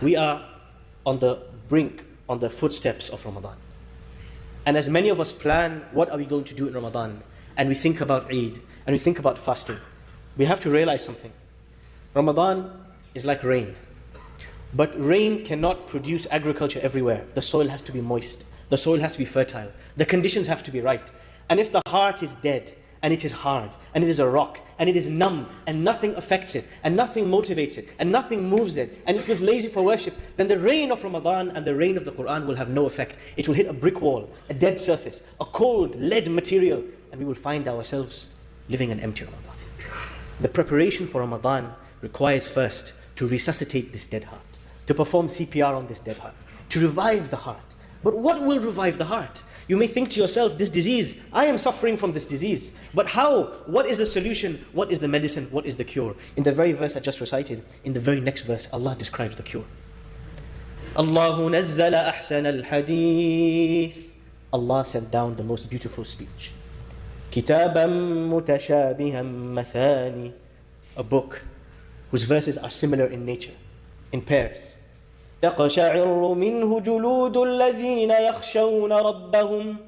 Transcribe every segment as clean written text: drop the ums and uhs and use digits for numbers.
We are on the brink, on the footsteps of Ramadan. And as many of us plan, what are we going to do in Ramadan? And we think about Eid, and we think about fasting. We have to realize something. Ramadan is like rain. But rain cannot produce agriculture everywhere. The soil has to be moist. The soil has to be fertile. The conditions have to be right. And if the heart is dead, and it is hard, and it is a rock, and it is numb, and nothing affects it, and nothing motivates it, and nothing moves it, and it feels lazy for worship, then the rain of Ramadan and the rain of the Quran will have no effect. It will hit a brick wall, a dead surface, a cold lead material, and we will find ourselves living an empty Ramadan. The preparation for Ramadan requires first to resuscitate this dead heart, to perform CPR on this dead heart, to revive the heart. But what will revive the heart? You may think to yourself, this disease, I am suffering from this disease. But how? What is the solution? What is the medicine? What is the cure? In the very verse I just recited, in the very next verse, Allah describes the cure. Allahu nazzala ahsan al-hadith. Allah sent down the most beautiful speech. Kitaban mutashabihan mathani. A book whose verses are similar in nature, in pairs. تقشعر منه جلود الذين يخشون ربهم.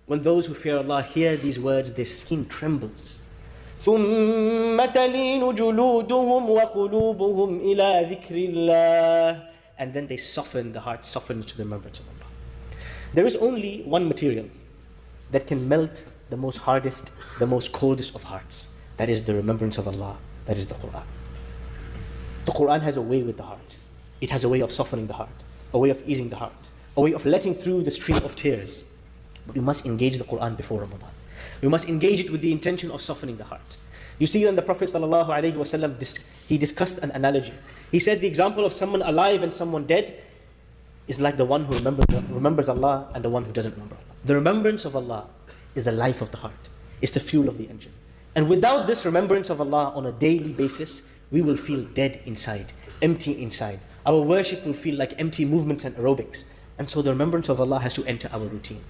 When those who fear Allah hear these words, their skin trembles. ثم تلين جلودهم وقلوبهم إلى ذكر الله. And then they soften, the heart softens to the remembrance of Allah. There is only one material that can melt the most hardest, the most coldest of hearts. That is the remembrance of Allah. That is the Quran. The Quran has a way with the heart. It has a way of softening the heart, a way of easing the heart, a way of letting through the stream of tears. But we must engage the Quran before Ramadan. We must engage it with the intention of softening the heart. You see, when the Prophet ﷺ, he discussed an analogy. He said the example of someone alive and someone dead is like the one who remembers Allah and the one who doesn't remember Allah. The remembrance of Allah is the life of the heart. It's the fuel of the engine. And without this remembrance of Allah on a daily basis, we will feel dead inside, empty inside. Our worship will feel like empty movements and aerobics. And so the remembrance of Allah has to enter our routine.